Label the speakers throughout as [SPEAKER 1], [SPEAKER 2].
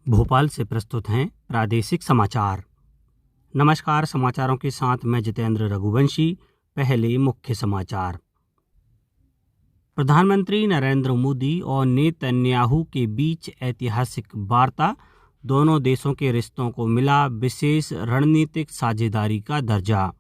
[SPEAKER 1] भोपाल से प्रस्तुत हैं प्रादेशिक समाचार। नमस्कार, समाचारों के साथ मैं जितेंद्र रघुवंशी। पहले मुख्य समाचार। प्रधानमंत्री नरेंद्र मोदी और नेतन्याहू के बीच ऐतिहासिक वार्ता, दोनों देशों के रिश्तों को मिला विशेष रणनीतिक साझेदारी का दर्जा।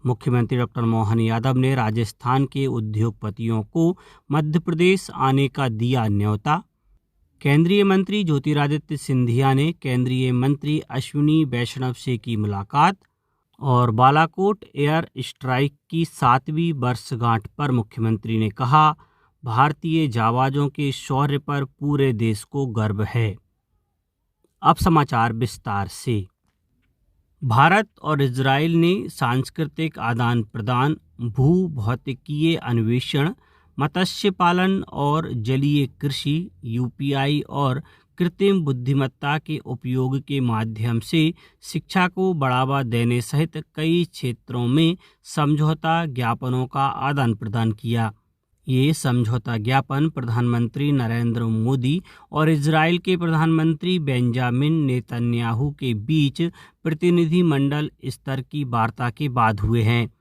[SPEAKER 1] मुख्यमंत्री डॉक्टर मोहन यादव ने राजस्थान के उद्योगपतियों को मध्य प्रदेश आने का दिया न्योता। केंद्रीय मंत्री ज्योतिरादित्य सिंधिया ने केंद्रीय मंत्री अश्विनी वैष्णव से की मुलाकात। और बालाकोट एयर स्ट्राइक की 7वीं वर्षगांठ पर मुख्यमंत्री ने कहा, भारतीय जाबाजों के शौर्य पर पूरे देश को गर्व है। अब समाचार विस्तार से। भारत और इजराइल ने सांस्कृतिक आदान प्रदान, भू-भौतिकीय अन्वेषण, मत्स्य पालन और जलीय कृषि, यूपीआई और कृत्रिम बुद्धिमत्ता के उपयोग के माध्यम से शिक्षा को बढ़ावा देने सहित कई क्षेत्रों में समझौता ज्ञापनों का आदान प्रदान किया। ये समझौता ज्ञापन प्रधानमंत्री नरेंद्र मोदी और इजराइल के प्रधानमंत्री बेंजामिन नेतन्याहू के बीच प्रतिनिधिमंडल स्तर की वार्ता के बाद हुए हैं।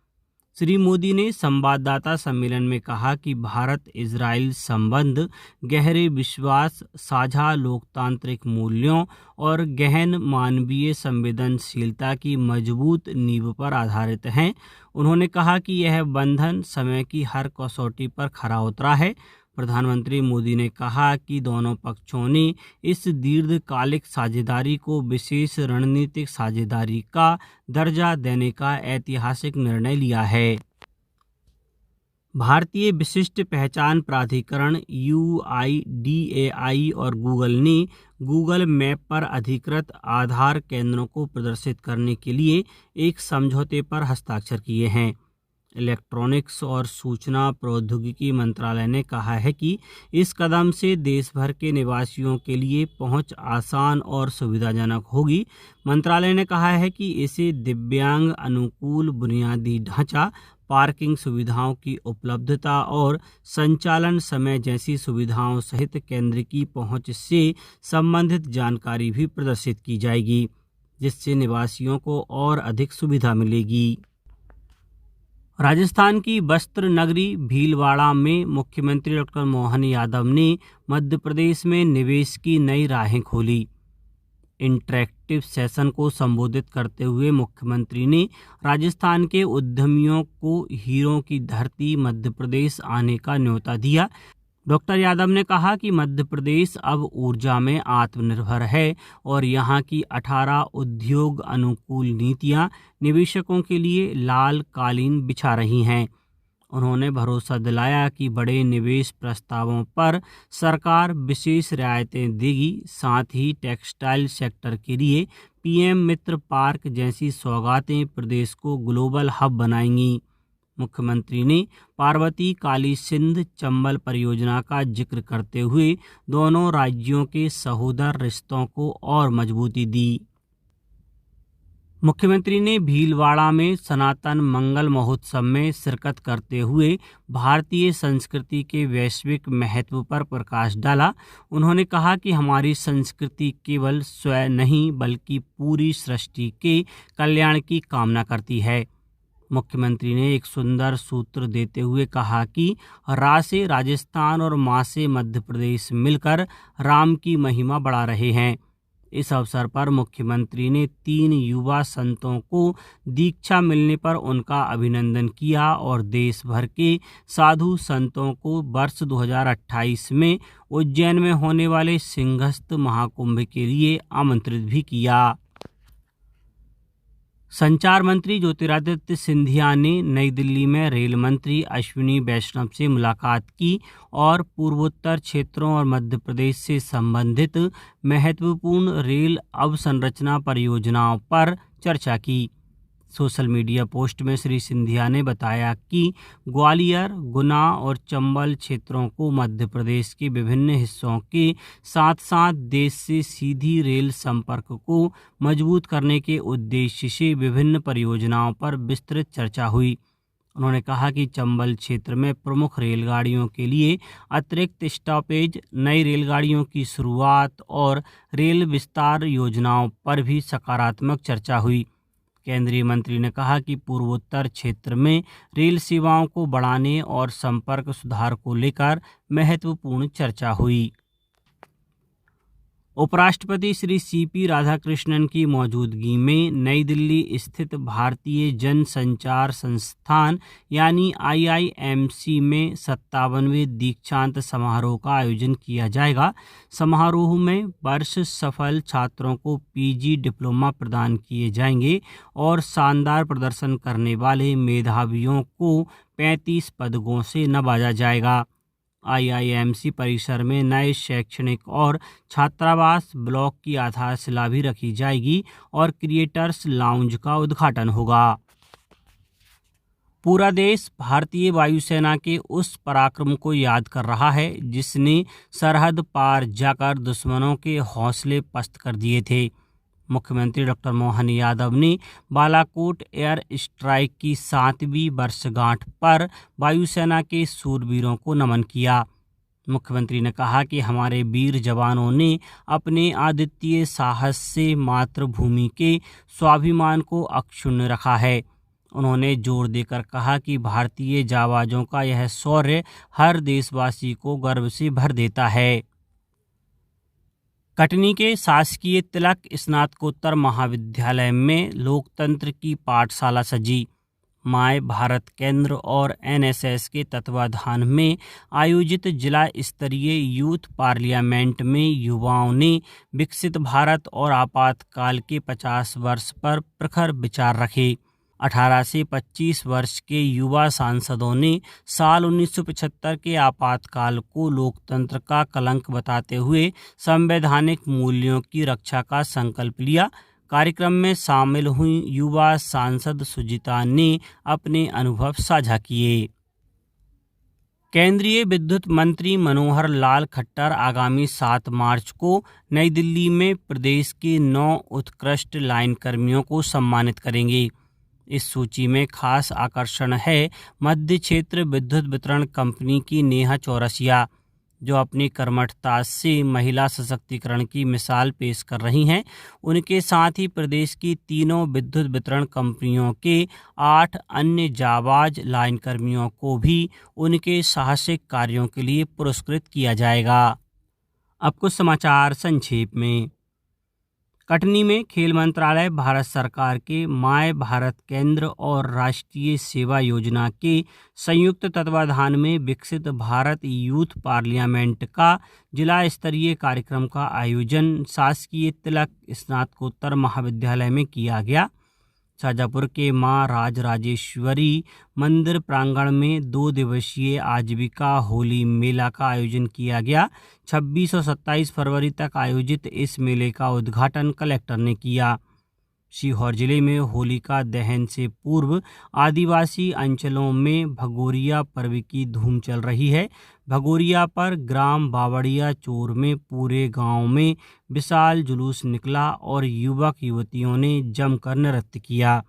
[SPEAKER 1] श्री मोदी ने संवाददाता सम्मेलन में कहा कि भारत इजराइल संबंध गहरे विश्वास, साझा लोकतांत्रिक मूल्यों और गहन मानवीय संवेदनशीलता की मजबूत नींव पर आधारित हैं। उन्होंने कहा कि यह बंधन समय की हर कसौटी पर खरा उतरा है। प्रधानमंत्री मोदी ने कहा कि दोनों पक्षों ने इस दीर्घकालिक साझेदारी को विशेष रणनीतिक साझेदारी का दर्जा देने का ऐतिहासिक निर्णय लिया है। भारतीय विशिष्ट पहचान प्राधिकरण UIDAI और गूगल ने गूगल मैप पर अधिकृत आधार केंद्रों को प्रदर्शित करने के लिए एक समझौते पर हस्ताक्षर किए हैं। इलेक्ट्रॉनिक्स और सूचना प्रौद्योगिकी मंत्रालय ने कहा है कि इस कदम से देश भर के निवासियों के लिए पहुंच आसान और सुविधाजनक होगी। मंत्रालय ने कहा है कि इसे दिव्यांग अनुकूल बुनियादी ढांचा, पार्किंग सुविधाओं की उपलब्धता और संचालन समय जैसी सुविधाओं सहित केंद्र की पहुंच से संबंधित जानकारी भी प्रदर्शित की जाएगी, जिससे निवासियों को और अधिक सुविधा मिलेगी। राजस्थान की वस्त्र नगरी भीलवाड़ा में मुख्यमंत्री डॉक्टर मोहन यादव ने मध्य प्रदेश में निवेश की नई राहें खोली। इंटरैक्टिव सेशन को संबोधित करते हुए मुख्यमंत्री ने राजस्थान के उद्यमियों को हीरों की धरती मध्य प्रदेश आने का न्योता दिया। डॉक्टर यादव ने कहा कि मध्य प्रदेश अब ऊर्जा में आत्मनिर्भर है और यहाँ की 18 उद्योग अनुकूल नीतियाँ निवेशकों के लिए लाल कालीन बिछा रही हैं। उन्होंने भरोसा दिलाया कि बड़े निवेश प्रस्तावों पर सरकार विशेष रियायतें देगी। साथ ही टेक्सटाइल सेक्टर के लिए PM मित्र पार्क जैसी सौगातें प्रदेश को ग्लोबल हब बनाएंगी। मुख्यमंत्री ने पार्वती काली सिंध चंबल परियोजना का जिक्र करते हुए दोनों राज्यों के सहोदर रिश्तों को और मजबूती दी। मुख्यमंत्री ने भीलवाड़ा में सनातन मंगल महोत्सव में शिरकत करते हुए भारतीय संस्कृति के वैश्विक महत्व पर प्रकाश डाला। उन्होंने कहा कि हमारी संस्कृति केवल स्वयं नहीं बल्कि पूरी सृष्टि के कल्याण की कामना करती है। मुख्यमंत्री ने एक सुंदर सूत्र देते हुए कहा कि रा से राजस्थान और मां से मध्य प्रदेश मिलकर राम की महिमा बढ़ा रहे हैं। इस अवसर पर मुख्यमंत्री ने 3 युवा संतों को दीक्षा मिलने पर उनका अभिनंदन किया और देश भर के साधु संतों को वर्ष 2028 में उज्जैन में होने वाले सिंहस्थ महाकुंभ के लिए आमंत्रित भी किया। संचार मंत्री ज्योतिरादित्य सिंधिया ने नई दिल्ली में रेल मंत्री अश्विनी वैष्णव से मुलाकात की और पूर्वोत्तर क्षेत्रों और मध्य प्रदेश से संबंधित महत्वपूर्ण रेल अवसंरचना परियोजनाओं पर चर्चा की। सोशल मीडिया पोस्ट में श्री सिंधिया ने बताया कि ग्वालियर, गुना और चंबल क्षेत्रों को मध्य प्रदेश के विभिन्न हिस्सों के साथ साथ देश से सीधी रेल संपर्क को मजबूत करने के उद्देश्य से विभिन्न परियोजनाओं पर विस्तृत चर्चा हुई। उन्होंने कहा कि चंबल क्षेत्र में प्रमुख रेलगाड़ियों के लिए अतिरिक्त स्टॉपेज, नई रेलगाड़ियों की शुरुआत और रेल विस्तार योजनाओं पर भी सकारात्मक चर्चा हुई। केंद्रीय मंत्री ने कहा कि पूर्वोत्तर क्षेत्र में रेल सेवाओं को बढ़ाने और संपर्क सुधार को लेकर महत्वपूर्ण चर्चा हुई। उपराष्ट्रपति श्री सीपी राधाकृष्णन की मौजूदगी में नई दिल्ली स्थित भारतीय जनसंचार संस्थान यानी IIMC में 57वें दीक्षांत समारोह का आयोजन किया जाएगा। समारोह में वर्ष सफल छात्रों को PG डिप्लोमा प्रदान किए जाएंगे और शानदार प्रदर्शन करने वाले मेधावियों को 35 पदकों से नवाजा जाएगा। IIMC परिसर में नए शैक्षणिक और छात्रावास ब्लॉक की आधारशिला भी रखी जाएगी और क्रिएटर्स लाउंज का उद्घाटन होगा। पूरा देश भारतीय वायुसेना के उस पराक्रम को याद कर रहा है जिसने सरहद पार जाकर दुश्मनों के हौसले पस्त कर दिए थे। मुख्यमंत्री डॉक्टर मोहन यादव ने बालाकोट एयर स्ट्राइक की 7वीं वर्षगांठ पर वायुसेना के शूरवीरों को नमन किया। मुख्यमंत्री ने कहा कि हमारे वीर जवानों ने अपने अद्वितीय साहस से मातृभूमि के स्वाभिमान को अक्षुण्ण रखा है। उन्होंने जोर देकर कहा कि भारतीय जांबाजों का यह शौर्य हर देशवासी को गर्व से भर देता है। कटनी के शासकीय तिलक स्नातकोत्तर महाविद्यालय में लोकतंत्र की पाठशाला सजी। माय भारत केंद्र और NSS के तत्वाधान में आयोजित जिला स्तरीय यूथ पार्लियामेंट में युवाओं ने विकसित भारत और आपातकाल के 50 वर्ष पर प्रखर विचार रखे। 18 से 25 वर्ष के युवा सांसदों ने साल 1975 के आपातकाल को लोकतंत्र का कलंक बताते हुए संवैधानिक मूल्यों की रक्षा का संकल्प लिया। कार्यक्रम में शामिल हुई युवा सांसद सुजिता ने अपने अनुभव साझा किए। केंद्रीय विद्युत मंत्री मनोहर लाल खट्टर आगामी 7 मार्च को नई दिल्ली में प्रदेश के 9 उत्कृष्ट लाइन कर्मियों को सम्मानित करेंगे। इस सूची में खास आकर्षण है मध्य क्षेत्र विद्युत वितरण कंपनी की नेहा चौरसिया, जो अपनी कर्मठता से महिला सशक्तिकरण की मिसाल पेश कर रही हैं। उनके साथ ही प्रदेश की तीनों विद्युत वितरण कंपनियों के 8 अन्य जाबाज लाइन कर्मियों को भी उनके साहसिक कार्यों के लिए पुरस्कृत किया जाएगा। अब कुछ समाचार संक्षेप में। कटनी में खेल मंत्रालय, भारत सरकार के माय भारत केंद्र और राष्ट्रीय सेवा योजना के संयुक्त तत्वाधान में विकसित भारत यूथ पार्लियामेंट का जिला स्तरीय कार्यक्रम का आयोजन शासकीय तिलक स्नातकोत्तर महाविद्यालय में किया गया। शाजापुर के मां राजराजेश्वरी मंदिर प्रांगण में 2 दिवसीय आजीविका होली मेला का आयोजन किया गया। 26 और 27 फरवरी तक आयोजित इस मेले का उद्घाटन कलेक्टर ने किया। सीहोर जिले में होलिका दहन से पूर्व आदिवासी अंचलों में भगोरिया पर्व की धूम चल रही है। भगोरिया पर ग्राम बावड़िया चोर में पूरे गांव में विशाल जुलूस निकला और युवक युवतियों ने जमकर नृत्य किया।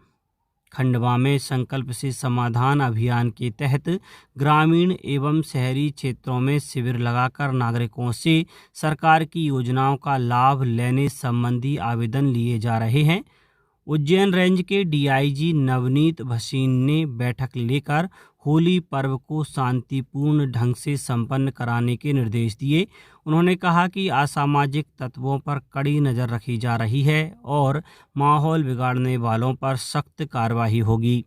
[SPEAKER 1] खंडवा में संकल्प से समाधान अभियान के तहत ग्रामीण एवं शहरी क्षेत्रों में शिविर लगाकर नागरिकों से सरकार की योजनाओं का लाभ लेने संबंधी आवेदन लिए जा रहे हैं। उज्जैन रेंज के DIG नवनीत भसीन ने बैठक लेकर होली पर्व को शांतिपूर्ण ढंग से संपन्न कराने के निर्देश दिए। उन्होंने कहा कि असामाजिक तत्वों पर कड़ी नज़र रखी जा रही है और माहौल बिगाड़ने वालों पर सख्त कार्रवाई होगी।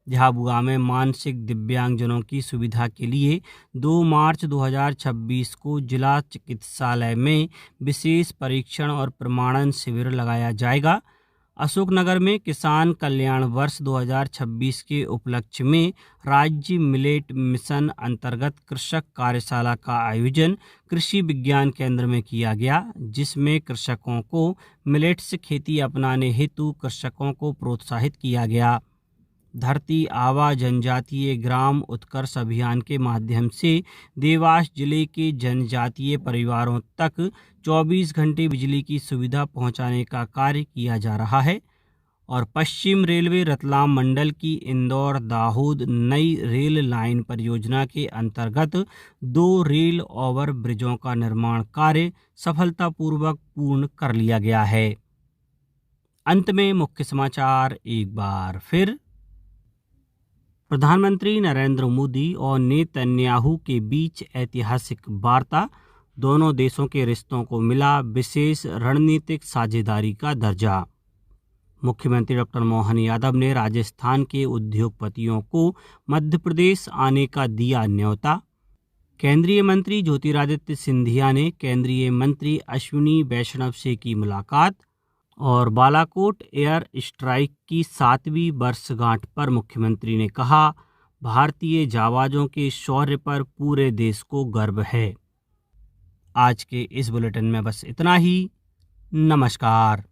[SPEAKER 1] झाबुआ में मानसिक दिव्यांगजनों की सुविधा के लिए 2 मार्च 2026 को जिला चिकित्सालय में विशेष परीक्षण और प्रमाणन शिविर लगाया जाएगा। अशोकनगर में किसान कल्याण वर्ष 2026 के उपलक्ष्य में राज्य मिलेट मिशन अंतर्गत कृषक कार्यशाला का आयोजन कृषि विज्ञान केंद्र में किया गया, जिसमें कृषकों को मिलेट्स खेती अपनाने हेतु कृषकों को प्रोत्साहित किया गया। धरती आबा जनजातीय ग्राम उत्कर्ष अभियान के माध्यम से देवास जिले के जनजातीय परिवारों तक 24 घंटे बिजली की सुविधा पहुंचाने का कार्य किया जा रहा है। और पश्चिम रेलवे रतलाम मंडल की इंदौर दाहोद नई रेल लाइन परियोजना के अंतर्गत 2 रेल ओवर ब्रिजों का निर्माण कार्य सफलतापूर्वक पूर्ण कर लिया गया है। अंत में मुख्य समाचार एक बार फिर। प्रधानमंत्री नरेंद्र मोदी और नेतन्याहू के बीच ऐतिहासिक वार्ता, दोनों देशों के रिश्तों को मिला विशेष रणनीतिक साझेदारी का दर्जा। मुख्यमंत्री डॉक्टर मोहन यादव ने राजस्थान के उद्योगपतियों को मध्य प्रदेश आने का दिया न्योता। केंद्रीय मंत्री ज्योतिरादित्य सिंधिया ने केंद्रीय मंत्री अश्विनी वैष्णव से की मुलाकात। और बालाकोट एयर स्ट्राइक की 7वीं वर्षगांठ पर मुख्यमंत्री ने कहा, भारतीय जाबाजों के शौर्य पर पूरे देश को गर्व है। आज के इस बुलेटिन में बस इतना ही। नमस्कार।